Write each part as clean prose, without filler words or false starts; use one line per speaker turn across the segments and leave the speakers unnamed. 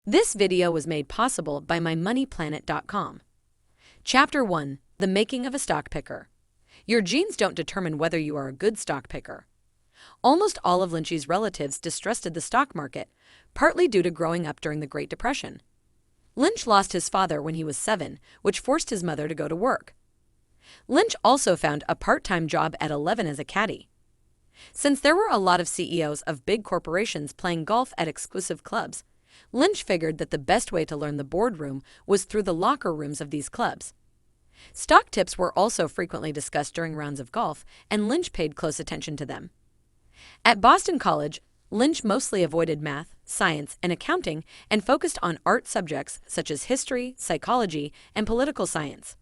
This video was made possible by mymoneyplanet.com. Chapter 1: The Making of a Stock Picker. Your genes don't determine whether you are a good stock picker. Almost all of Lynch's relatives distrusted the stock market, partly due to growing up during the Great Depression. Lynch lost his father when he was 7, which forced his mother to go to work. Lynch also found a part-time job at 11 as a caddy. Since there were a lot of CEOs of big corporations playing golf at exclusive clubs, Lynch figured that the best way to learn the boardroom was through the locker rooms of these clubs. Stock tips were also frequently discussed during rounds of golf, and Lynch paid close attention to them. At Boston College, Lynch mostly avoided math, science, and accounting and focused on art subjects such as history, psychology, and political science.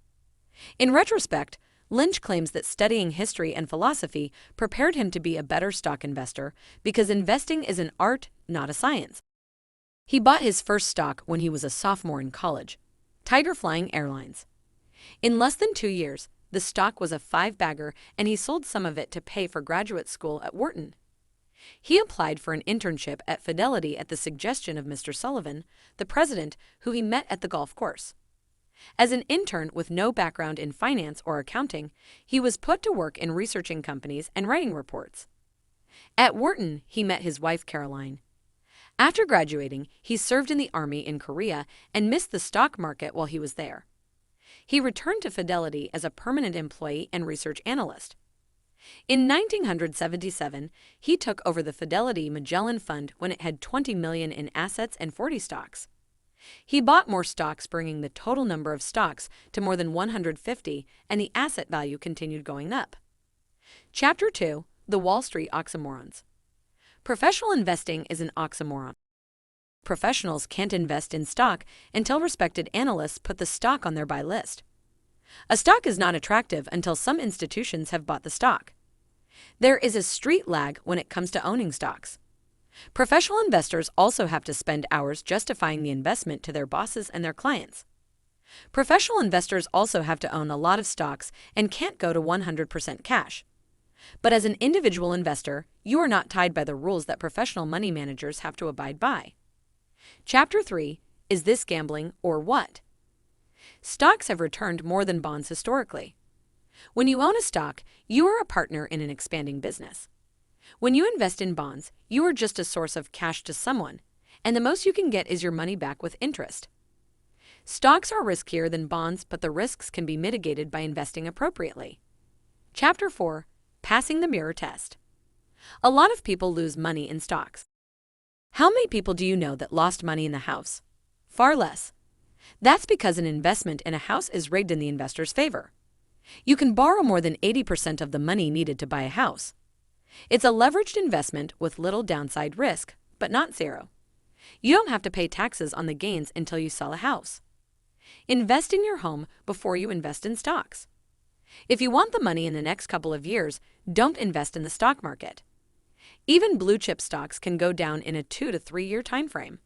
In retrospect, Lynch claims that studying history and philosophy prepared him to be a better stock investor because investing is an art, not a science. He bought his first stock when he was a sophomore in college, Tiger Flying Airlines. In less than 2 years, the stock was a 5-bagger, and he sold some of it to pay for graduate school at Wharton. He applied for an internship at Fidelity at the suggestion of Mr. Sullivan, the president, who he met at the golf course. As an intern with no background in finance or accounting, he was put to work in researching companies and writing reports. At Wharton, he met his wife Caroline. After graduating, he served in the Army in Korea and missed the stock market while he was there. He returned to Fidelity as a permanent employee and research analyst. In 1977, he took over the Fidelity Magellan Fund when it had $20 million in assets and 40 stocks. He bought more stocks, bringing the total number of stocks to more than 150, and the asset value continued going up. Chapter 2: The Wall Street Oxymorons. Professional investing is an oxymoron. Professionals can't invest in stock until respected analysts put the stock on their buy list. A stock is not attractive until some institutions have bought the stock. There is a street lag when it comes to owning stocks. Professional investors also have to spend hours justifying the investment to their bosses and their clients. Professional investors also have to own a lot of stocks and can't go to 100% cash. But as an individual investor, you are not tied by the rules that professional money managers have to abide by. Chapter 3: Is this gambling or what? Stocks have returned more than bonds historically. When you own a stock, you are a partner in an expanding business. When you invest in bonds, you are just a source of cash to someone, and the most you can get is your money back with interest. Stocks are riskier than bonds, but the risks can be mitigated by investing appropriately. Chapter 4: Passing the mirror test. A lot of people lose money in stocks. How many people do you know that lost money in the house? Far less. That's because an investment in a house is rigged in the investor's favor. You can borrow more than 80% of the money needed to buy a house. It's a leveraged investment with little downside risk, but not zero. You don't have to pay taxes on the gains until you sell a house. Invest in your home before you invest in stocks. If you want the money in the next couple of years, don't invest in the stock market. Even blue-chip stocks can go down in a 2 to 3 year time frame.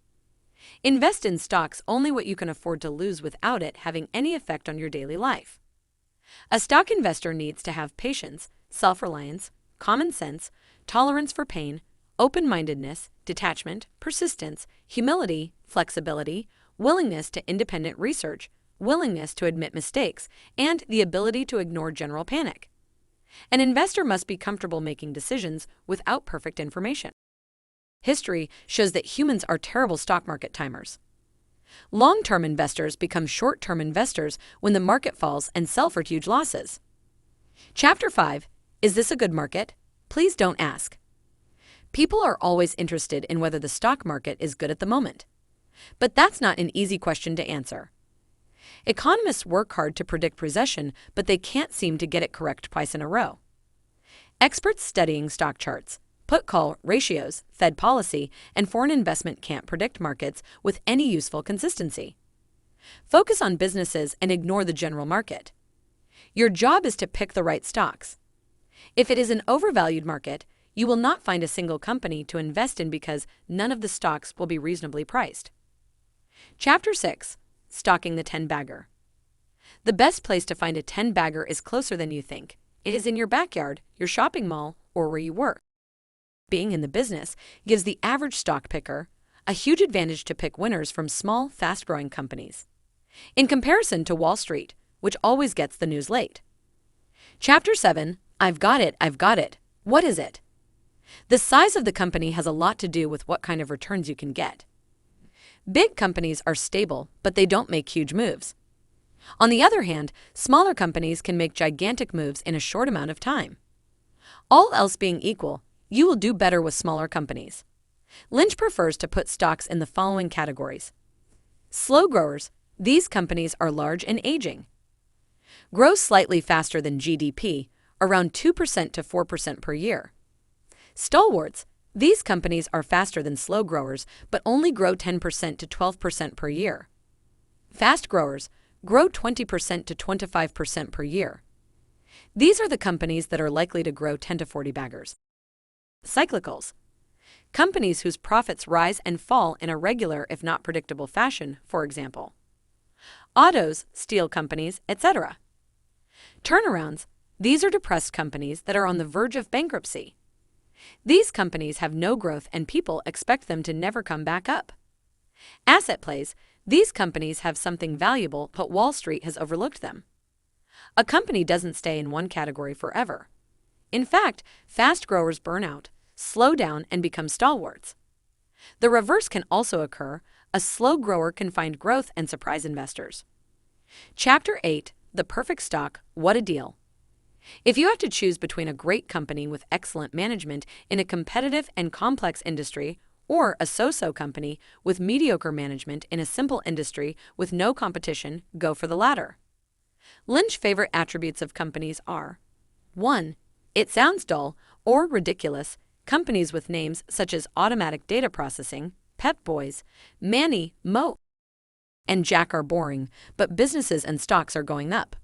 Invest in stocks only what you can afford to lose without it having any effect on your daily life. A stock investor needs to have patience, self-reliance, common sense, tolerance for pain, open-mindedness, detachment, persistence, humility, flexibility, willingness to independent research, willingness to admit mistakes, and the ability to ignore general panic. An investor must be comfortable making decisions without perfect information. History shows that humans are terrible stock market timers. Long-term investors become short-term investors when the market falls and sell for huge losses. Chapter 5: Is this a good market? Please don't ask. People are always interested in whether the stock market is good at the moment. But that's not an easy question to answer. Economists work hard to predict recession, but they can't seem to get it correct twice in a row. Experts studying stock charts, put-call ratios, Fed policy, and foreign investment can't predict markets with any useful consistency. Focus on businesses and ignore the general market. Your job is to pick the right stocks. If it is an overvalued market, you will not find a single company to invest in because none of the stocks will be reasonably priced. Chapter 6: Stocking the 10-bagger. The best place to find a 10-bagger is closer than you think. It is in your backyard, your shopping mall, or where you work. Being in the business gives the average stock picker a huge advantage to pick winners from small, fast-growing companies, in comparison to Wall Street, which always gets the news late. Chapter 7. I've got it, I've got it. What is it? The size of the company has a lot to do with what kind of returns you can get. Big companies are stable, but they don't make huge moves. On the other hand, smaller companies can make gigantic moves in a short amount of time. All else being equal, you will do better with smaller companies. Lynch prefers to put stocks in the following categories. Slow growers. These companies are large and aging. Grow slightly faster than GDP, around 2% to 4% per year. Stalwarts. These companies are faster than slow growers, but only grow 10% to 12% per year. Fast growers grow 20% to 25% per year. These are the companies that are likely to grow 10 to 40 baggers. Cyclicals. Companies whose profits rise and fall in a regular, if not predictable fashion, for example. Autos, steel companies, etc. Turnarounds. These are depressed companies that are on the verge of bankruptcy. These companies have no growth and people expect them to never come back up. Asset plays. These companies have something valuable, but Wall Street has overlooked them. A company doesn't stay in one category forever. In fact, fast growers burn out, slow down, and become stalwarts. The reverse can also occur. A slow grower can find growth and surprise investors. Chapter 8. The perfect stock. What a deal. If you have to choose between a great company with excellent management in a competitive and complex industry or a so-so company with mediocre management in a simple industry with no competition, go for the latter. Lynch's favorite attributes of companies are: 1. It sounds dull or ridiculous. Companies with names such as Automatic Data Processing, Pep Boys, Manny, Mo, and Jack are boring, but businesses and stocks are going up.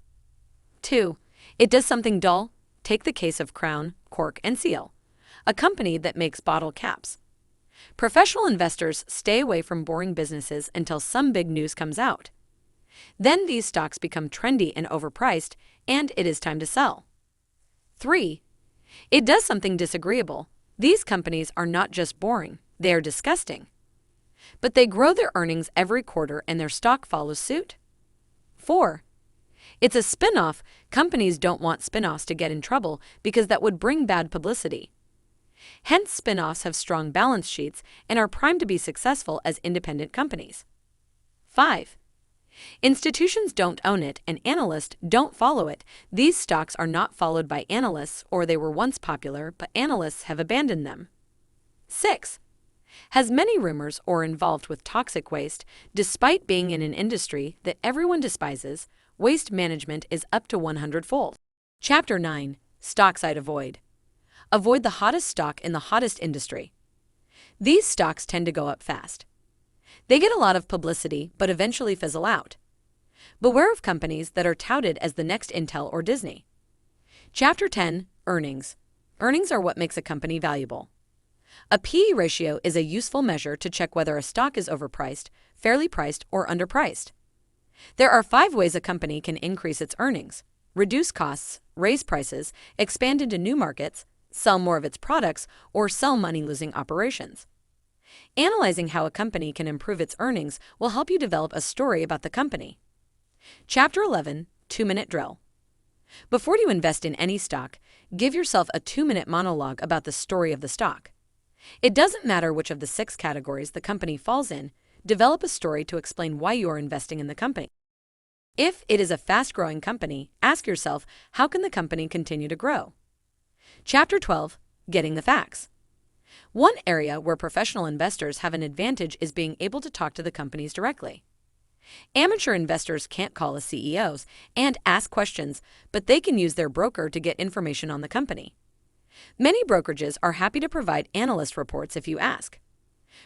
2. It does something dull. Take the case of Crown, Cork, and Seal, a company that makes bottle caps. Professional investors stay away from boring businesses until some big news comes out. Then these stocks become trendy and overpriced, and it is time to sell. 3. It does something disagreeable. These companies are not just boring, they are disgusting. But they grow their earnings every quarter and their stock follows suit. 4. It's a spin-off. Companies don't want spin-offs to get in trouble because that would bring bad publicity. Hence, spin-offs have strong balance sheets and are primed to be successful as independent companies. 5. Institutions don't own it and analysts don't follow it. These stocks are not followed by analysts, or they were once popular, but analysts have abandoned them. 6. Has many rumors or involved with toxic waste. Despite being in an industry that everyone despises, waste management is up to 100-fold. Chapter 9. Stocks I'd avoid. Avoid the hottest stock in the hottest industry. These stocks tend to go up fast. They get a lot of publicity but eventually fizzle out. Beware of companies that are touted as the next Intel or Disney. Chapter 10. Earnings. Earnings are what makes a company valuable. A P/E ratio is a useful measure to check whether a stock is overpriced, fairly priced, or underpriced. There are 5 ways a company can increase its earnings: reduce costs, raise prices, expand into new markets, sell more of its products, or sell money-losing operations. Analyzing how a company can improve its earnings will help you develop a story about the company. Chapter 11. 2-minute drill. Before you invest in any stock, give yourself a 2-minute monologue about the story of the stock. It doesn't matter which of the 6 categories the company falls in. Develop a story to explain why you are investing in the company. If it is a fast-growing company, ask yourself, how can the company continue to grow? Chapter 12. Getting the facts. One area where professional investors have an advantage is being able to talk to the companies directly. Amateur investors can't call the CEOs and ask questions, but they can use their broker to get information on the company. Many brokerages are happy to provide analyst reports if you ask.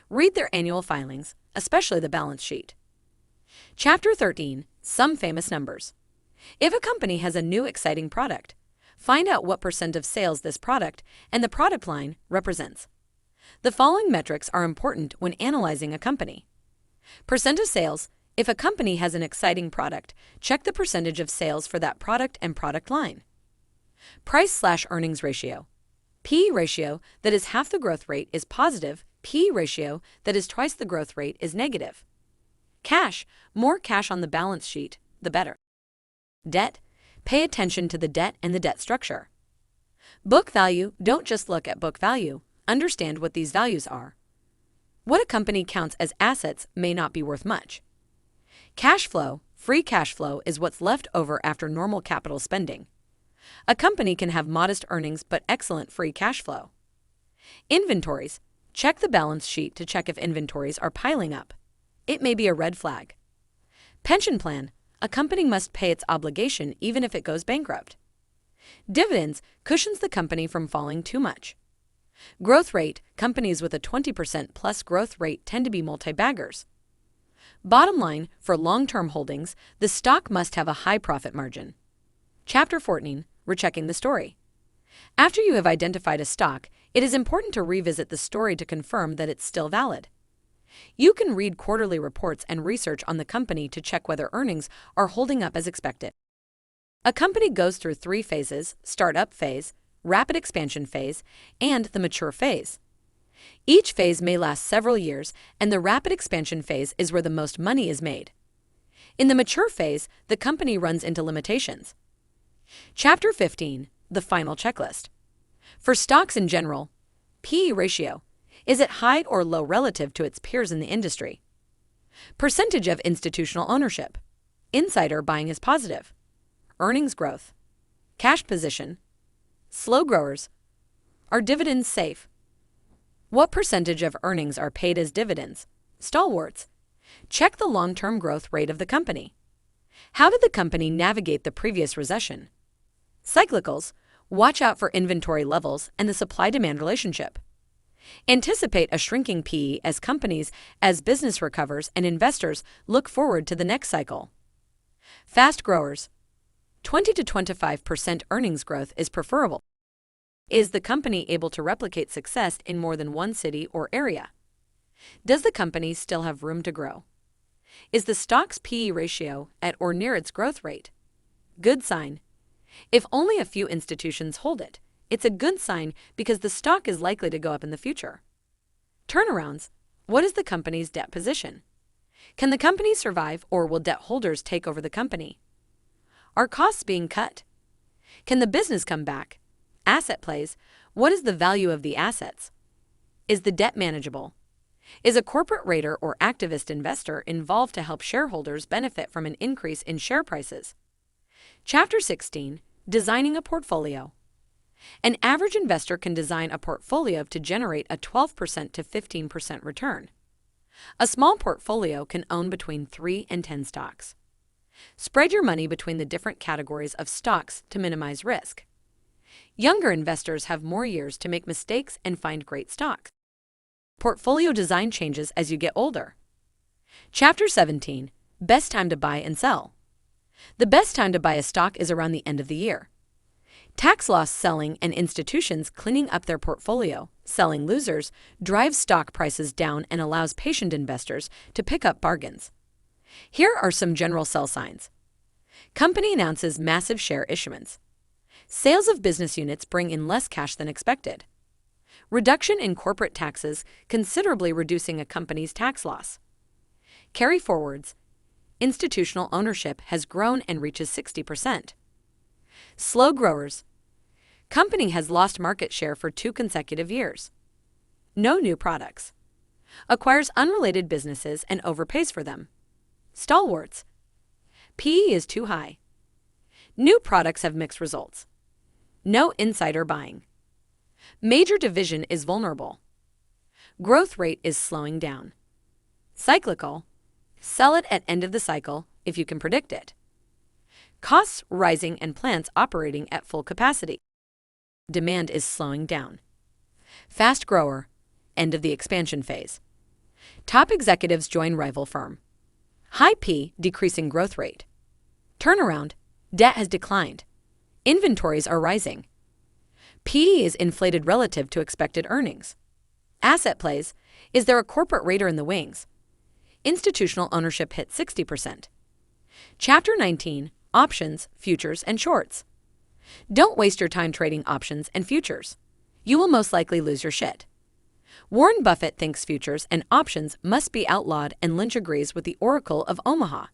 Read their annual filings, especially the balance sheet. Chapter 13. Some famous numbers. If a company has a new exciting product, find out what % of sales this product and the product line represents. The following metrics are important when analyzing a company. % of sales. If a company has an exciting product, check the % of sales for that product and product line. Price/earnings ratio. P/E ratio that is half the growth rate is positive. P/E ratio that is twice the growth rate is negative. Cash, more cash on the balance sheet, the better. Debt, pay attention to the debt and the debt structure. Book value, don't just look at book value, understand what these values are. What a company counts as assets may not be worth much. Cash flow, free cash flow is what's left over after normal capital spending. A company can have modest earnings but excellent free cash flow. Inventories, check the balance sheet to check if inventories are piling up. It may be a red flag. Pension plan, a company must pay its obligation even if it goes bankrupt. Dividends cushions the company from falling too much. Growth rate, companies with a 20% plus growth rate tend to be multi-baggers. Bottom line, for long-term holdings, the stock must have a high profit margin. Chapter 14, Rechecking the story. After you have identified a stock, it is important to revisit the story to confirm that it's still valid. You can read quarterly reports and research on the company to check whether earnings are holding up as expected. A company goes through 3 phases: startup phase, rapid expansion phase, and the mature phase. Each phase may last several years, and the rapid expansion phase is where the most money is made. In the mature phase, the company runs into limitations. Chapter 15, the final checklist. For stocks in general, P/E ratio. Is it high or low relative to its peers in the industry? Percentage of institutional ownership. Insider buying is positive. Earnings growth. Cash position. Slow growers. Are dividends safe? What percentage of earnings are paid as dividends? Stalwarts. Check the long-term growth rate of the company. How did the company navigate the previous recession? Cyclicals. Watch out for inventory levels and the supply-demand relationship. Anticipate a shrinking P/E as business recovers and investors look forward to the next cycle. Fast growers. 20 to 25% earnings growth is preferable. Is the company able to replicate success in more than one city or area? Does the company still have room to grow? Is the stock's P/E ratio at or near its growth rate? Good sign. If only a few institutions hold it, it's a good sign because the stock is likely to go up in the future. Turnarounds. What is the company's debt position? Can the company survive, or will debt holders take over the company? Are costs being cut? Can the business come back? Asset plays. What is the value of the assets? Is the debt manageable? Is a corporate raider or activist investor involved to help shareholders benefit from an increase in share prices? Chapter 16, Designing a Portfolio. An average investor can design a portfolio to generate a 12% to 15% return. A small portfolio can own between 3 and 10 stocks. Spread your money between the different categories of stocks to minimize risk. Younger investors have more years to make mistakes and find great stocks. Portfolio design changes as you get older. Chapter 17, Best time to buy and sell. The best time to buy a stock is around the end of the year. Tax loss selling and institutions cleaning up their portfolio, selling losers, drives stock prices down and allows patient investors to pick up bargains. Here are some general sell signs. Company announces massive share issuance. Sales of business units bring in less cash than expected. Reduction in corporate taxes, considerably reducing a company's tax loss. Carry forwards. Institutional ownership has grown and reaches 60%. Slow growers. Company has lost market share for 2 consecutive years. No new products. Acquires unrelated businesses and overpays for them. Stalwarts. P/E is too high. New products have mixed results. No insider buying. Major division is vulnerable. Growth rate is slowing down. Cyclical. Sell it at end of the cycle if you can predict it. Costs rising and plants operating at full capacity. Demand is slowing down. Fast grower. End of the expansion phase. Top executives join rival firm. High P, decreasing growth rate. Turnaround. Debt has declined. Inventories are rising. P/E is inflated relative to expected earnings. Asset plays. Is there a corporate raider in the wings? Institutional ownership hit 60%. Chapter 19, Options, Futures, and Shorts. Don't waste your time trading options and futures. You will most likely lose your shit. Warren Buffett thinks futures and options must be outlawed, and Lynch agrees with the Oracle of Omaha.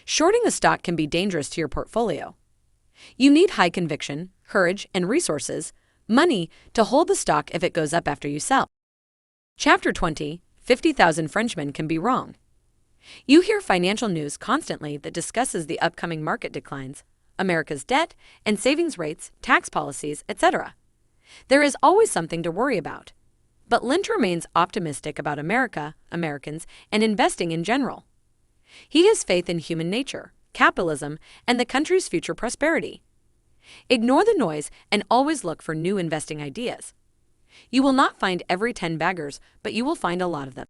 Shorting a stock can be dangerous to your portfolio. You need high conviction, courage, and resources, money, to hold the stock if it goes up after you sell. Chapter 20: 50,000 Frenchmen Can Be Wrong. You hear financial news constantly that discusses the upcoming market declines, America's debt and savings rates, tax policies, etc. There is always something to worry about. But Lynch remains optimistic about America, Americans, and investing in general. He has faith in human nature, capitalism, and the country's future prosperity. Ignore the noise and always look for new investing ideas. You will not find every 10 baggers, but you will find a lot of them.